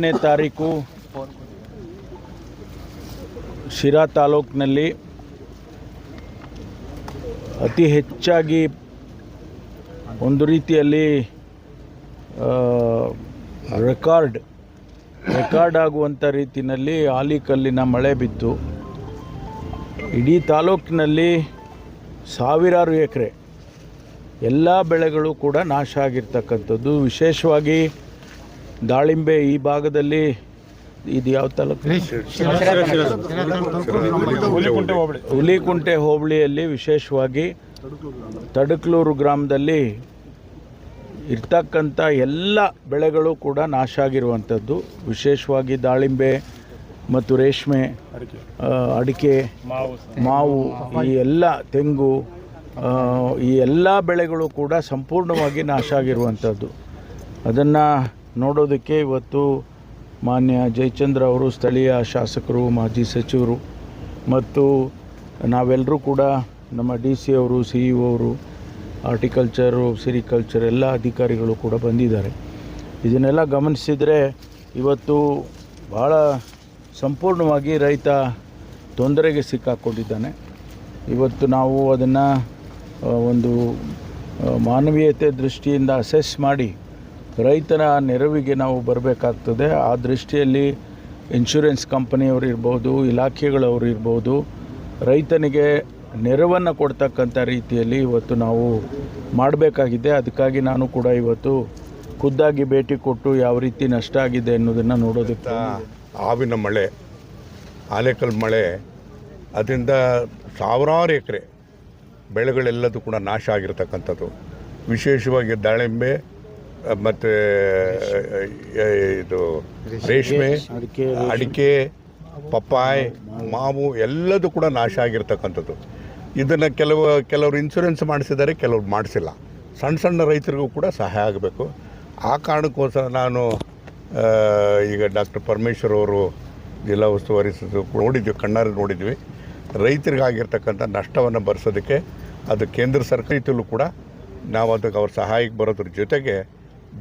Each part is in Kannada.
17ನೇ ತಾರೀಕು ಶಿರಾ ತಾಲೂಕಿನಲ್ಲಿ ಅತಿ ಹೆಚ್ಚಾಗಿ ಒಂದು ರೀತಿಯಲ್ಲಿ ರೆಕಾರ್ಡ್ ಆಗುವಂಥ ರೀತಿಯಲ್ಲಿ ಆಲಿಕಲ್ಲಿನ ಮಳೆ ಬಿತ್ತು. ಇಡೀ ತಾಲೂಕಿನಲ್ಲಿ ಸಾವಿರಾರು ಎಕರೆ ಎಲ್ಲ ಬೆಳೆಗಳು ಕೂಡ ನಾಶ ಆಗಿರ್ತಕ್ಕಂಥದ್ದು. ವಿಶೇಷವಾಗಿ ದಾಳಿಂಬೆ ಈ ಭಾಗದಲ್ಲಿ, ಇದು ಯಾವ ತಾಲೂಕು? ಹುಲಿಕುಂಟೆ ಹೋಬಳಿಯಲ್ಲಿ ವಿಶೇಷವಾಗಿ ತಡಕ್ಲೂರು ಗ್ರಾಮದಲ್ಲಿ ಇರ್ತಕ್ಕಂಥ ಎಲ್ಲ ಬೆಳೆಗಳು ಕೂಡ ನಾಶ ಆಗಿರುವಂಥದ್ದು. ವಿಶೇಷವಾಗಿ ದಾಳಿಂಬೆ ಮತ್ತು ರೇಷ್ಮೆ, ಅಡಿಕೆ, ಮಾವು, ಈ ಎಲ್ಲ ತೆಂಗು, ಈ ಎಲ್ಲ ಬೆಳೆಗಳು ಕೂಡ ಸಂಪೂರ್ಣವಾಗಿ ನಾಶ ಆಗಿರುವಂಥದ್ದು. ಅದನ್ನು ನೋಡೋದಕ್ಕೆ ಇವತ್ತು ಮಾನ್ಯ ಜಯಚಂದ್ರ ಅವರು, ಸ್ಥಳೀಯ ಶಾಸಕರು, ಮಾಜಿ ಸಚಿವರು ಮತ್ತು ನಾವೆಲ್ಲರೂ ಕೂಡ ನಮ್ಮ DC ಅವರು, CEO ಅವರು, ಆರ್ಟಿಕಲ್ಚರು, ಸಿರಿಕಲ್ಚರ್ ಎಲ್ಲ ಅಧಿಕಾರಿಗಳು ಕೂಡ ಬಂದಿದ್ದಾರೆ. ಇದನ್ನೆಲ್ಲ ಗಮನಿಸಿದರೆ ಇವತ್ತು ಭಾಳ ಸಂಪೂರ್ಣವಾಗಿ ರೈತ ತೊಂದರೆಗೆ ಸಿಕ್ಕಾಕೊಂಡಿದ್ದಾನೆ. ಇವತ್ತು ನಾವು ಅದನ್ನು ಒಂದು ಮಾನವೀಯತೆ ದೃಷ್ಟಿಯಿಂದ ಅಸೆಸ್ ಮಾಡಿ ರೈತನ ನೆರವಿಗೆ ನಾವು ಬರಬೇಕಾಗ್ತದೆ. ಆ ದೃಷ್ಟಿಯಲ್ಲಿ ಇನ್ಶೂರೆನ್ಸ್ ಕಂಪನಿಯವರು ಇರ್ಬೋದು, ಇಲಾಖೆಗಳವರು ಇರ್ಬೋದು, ರೈತನಿಗೆ ನೆರವನ್ನು ಕೊಡ್ತಕ್ಕಂಥ ರೀತಿಯಲ್ಲಿ ಇವತ್ತು ನಾವು ಮಾಡಬೇಕಾಗಿದೆ. ಅದಕ್ಕಾಗಿ ನಾನು ಕೂಡ ಇವತ್ತು ಖುದ್ದಾಗಿ ಭೇಟಿ ಕೊಟ್ಟು ಯಾವ ರೀತಿ ನಷ್ಟ ಆಗಿದೆ ಅನ್ನೋದನ್ನು ನೋಡೋದಕ್ಕೆ. ಆವಿನ ಮಳೆ, ಆಲೇಕಲ್ ಮಳೆ, ಅದರಿಂದ ಸಾವಿರಾರು ಎಕರೆ ಬೆಳೆಗಳೆಲ್ಲದೂ ಕೂಡ ನಾಶ ಆಗಿರ್ತಕ್ಕಂಥದ್ದು. ವಿಶೇಷವಾಗಿ ದಾಳಿಂಬೆ ಮತ್ತು ಇದು ರೇಷ್ಮೆ, ಅಡಿಕೆ, ಪಪ್ಪಾಯ್, ಮಾವು ಎಲ್ಲದೂ ಕೂಡ ನಾಶ ಆಗಿರ್ತಕ್ಕಂಥದ್ದು. ಇದನ್ನು ಕೆಲವರು ಇನ್ಶೂರೆನ್ಸ್ ಮಾಡಿಸಿದ್ದಾರೆ, ಕೆಲವರು ಮಾಡಿಸಿಲ್ಲ. ಸಣ್ಣ ರೈತರಿಗೂ ಕೂಡ ಸಹಾಯ ಆಗಬೇಕು. ಆ ಕಾರಣಕ್ಕೋಸ್ಕರ ನಾನು ಈಗ ಡಾಕ್ಟರ್ ಪರಮೇಶ್ವರ್ ಅವರು, ಜಿಲ್ಲಾ ಉಸ್ತುವಾರಿ ನೋಡಿದ್ವಿ, ಕಣ್ಣಾರೆ ನೋಡಿದ್ವಿ. ರೈತರಿಗಾಗಿರ್ತಕ್ಕಂಥ ನಷ್ಟವನ್ನು ಭರಿಸೋದಕ್ಕೆ ಅದು ಕೇಂದ್ರ ಸರ್ಕಾರದಲ್ಲೂ ಕೂಡ ನಾವು ಅದಕ್ಕೆ ಅವ್ರ ಸಹಾಯಕ್ಕೆ ಬರೋದ್ರ ಜೊತೆಗೆ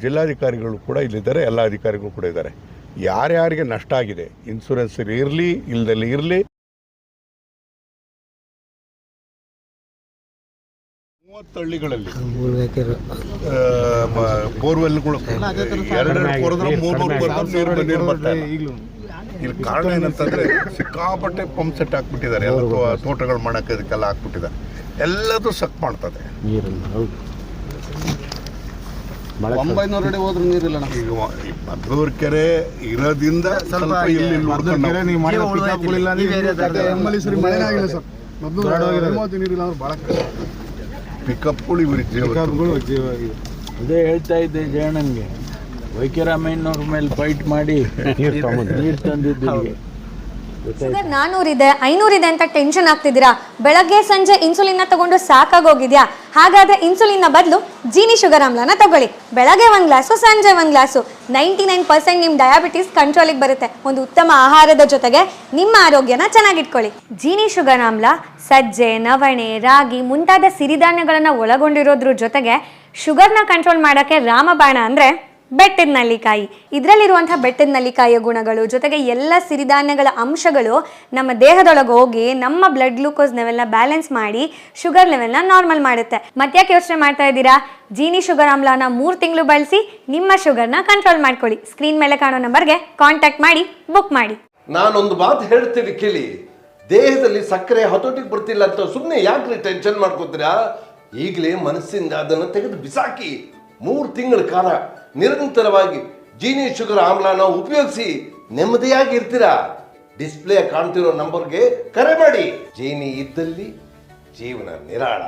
ಜಿಲ್ಲಾಧಿಕಾರಿಗಳು ಕೂಡ ಇಲ್ಲಿದ್ದಾರೆ, ಎಲ್ಲ ಅಧಿಕಾರಿಗಳು ಕೂಡ ಇದ್ದಾರೆ. ಯಾರ್ಯಾರಿಗೆ ನಷ್ಟ ಆಗಿದೆ, ಇನ್ಶೂರೆನ್ಸ್ ಇರಲಿ ಇಲ್ಲದಲ್ಲಿ ಇರಲಿ, 30 ಹಳ್ಳಿಗಳಲ್ಲಿ ಬೋರ್ವೆಲ್ಗಳು 2 ನೀರು ಬರ್ತಾ ಇಲ್ಲ. ಇಲ್ಲಿ ಕಾರಣ ಏನಂತಂದರೆ ಸಿಕ್ಕಾಪಟ್ಟೆ ಪಂಪ್ ಸೆಟ್ ಹಾಕ್ಬಿಟ್ಟಿದ್ದಾರೆ, ಎಲ್ಲ ತೋಟಗಳು ಮಾಡೋಕ್ಕೆ ಅದಕ್ಕೆಲ್ಲ ಹಾಕ್ಬಿಟ್ಟಿದ್ದಾರೆ. ಎಲ್ಲದೂ ಸಕ್ ಮಾಡ್ತದೆ. 900 ಅಡಿ ಹೋದ್ರೂ ನೀರಿಲ್ಲ. ಈಗ ಮದ್ದೂರು ಕೆರೆ ಇರೋದ್ರಿಂದ ಸ್ವಲ್ಪ ಇಲ್ಲಿ ಪಿಕಪ್ಗಳು ಅದೇ ಹೇಳ್ತಾ ಇದ್ದೆ ಜಯಣ್ಣನಿಗೆ, ವೈಕ್ಯರಾಮಯ್ಯನವ್ರ ಮೇಲೆ ಫೈಟ್ ಮಾಡಿ ನೀರು ತಂದಿದ್ದೀವಿ. 400 ಇದೆ, 500 ಇದೆ ಅಂತ ಟೆನ್ಷನ್ ಆಗ್ತಿದ್ದೀರಾ? ಬೆಳಗ್ಗೆ ಸಂಜೆ ಇನ್ಸುಲಿನ್ ತಗೊಂಡು ಸಾಕಾಗೋಗಿದ್ಯಾ? ಹಾಗಾದ್ರೆ ಇನ್ಸುಲಿನ್ ಬದಲು ಜೀನಿ ಶುಗರ್ ಆಮ್ಲನ ತಗೊಳ್ಳಿ. ಬೆಳಗ್ಗೆ 1 ಗ್ಲಾಸು, ಸಂಜೆ 1 ಗ್ಲಾಸು. 99% ನಿಮ್ಮ ಡಯಾಬಿಟಿಸ್ ಕಂಟ್ರೋಲಿಗೆ ಬರುತ್ತೆ. ಒಂದು ಉತ್ತಮ ಆಹಾರದ ಜೊತೆಗೆ ನಿಮ್ಮ ಆರೋಗ್ಯನ ಚೆನ್ನಾಗಿಟ್ಕೊಳ್ಳಿ. ಜೀನಿ ಶುಗರ್ ಆಮ್ಲ ಸಜ್ಜೆ, ನವಣೆ, ರಾಗಿ ಮುಂತಾದ ಸಿರಿಧಾನ್ಯಗಳನ್ನು ಒಳಗೊಂಡಿರೋದ್ರ ಜೊತೆಗೆ ಶುಗರ್ನ ಕಂಟ್ರೋಲ್ ಮಾಡೋಕ್ಕೆ ರಾಮಬಾಣ ಅಂದರೆ ಬೆಟ್ಟದ ನೆಲ್ಲಿಕಾಯಿ. ಇದರಲ್ಲಿರುವಂಥ ಬೆಟ್ಟದ ನೆಲ್ಲಿಕಾಯಿಯ ಗುಣಗಳು ಜೊತೆಗೆ ಎಲ್ಲ ಸಿರಿಧಾನ್ಯಗಳ ಅಂಶಗಳು ನಮ್ಮ ದೇಹದೊಳಗೆ ಹೋಗಿ ನಮ್ಮ ಬ್ಲಡ್ ಗ್ಲೂಕೋಸ್ ಲೆವೆಲ್ನ ಬ್ಯಾಲೆನ್ಸ್ ಮಾಡಿ ಶುಗರ್ ಲೆವೆಲ್ನ ನಾರ್ಮಲ್ ಮಾಡುತ್ತೆ. ಮತ್ತ್ಯಾಕೆ ಯೋಚನೆ ಮಾಡ್ತಾ ಇದ್ದೀರಾ? ಜೀನಿ ಶುಗರ್ ಆಮ್ಲನ 3 ತಿಂಗಳು ಬಳಸಿ ನಿಮ್ಮ ಶುಗರ್ನ ಕಂಟ್ರೋಲ್ ಮಾಡ್ಕೊಳ್ಳಿ. ಸ್ಕ್ರೀನ್ ಮೇಲೆ ಕಾಣೋ ನಂಬರ್ಗೆ ಕಾಂಟ್ಯಾಕ್ಟ್ ಮಾಡಿ ಬುಕ್ ಮಾಡಿ. ನಾನೊಂದು ಮಾತು ಹೇಳ್ತೀನಿ ಕೇಳಿ. ದೇಹದಲ್ಲಿ ಸಕ್ಕರೆ ಹತೋಟಿಗೆ ಬರ್ತಿಲ್ಲ ಅಂತ ಸುಮ್ಮನೆ ಯಾಕ್ರಿ ಟೆನ್ಷನ್ ಮಾಡ್ಕೋತೀರಾ? ಈಗಲೇ ಮನಸ್ಸಿಂದ ಅದನ್ನು ತೆಗೆದು ಬಿಸಾಕಿ 3 ತಿಂಗಳ ಕಾಲ ನಿರಂತರವಾಗಿ ಜೀನಿ ಶುಗರ್ ಆಮ್ಲನ ಉಪಯೋಗಿಸಿ ನೆಮ್ಮದಿಯಾಗಿ ಇರ್ತೀರಾ. ಡಿಸ್ಪ್ಲೇ ಕಾಣ್ತಿರೋ ನಂಬರ್ಗೆ ಕರೆ ಮಾಡಿ. ಜೀನಿ ಇದ್ದಲ್ಲಿ ಜೀವನ ನಿರಾಳ.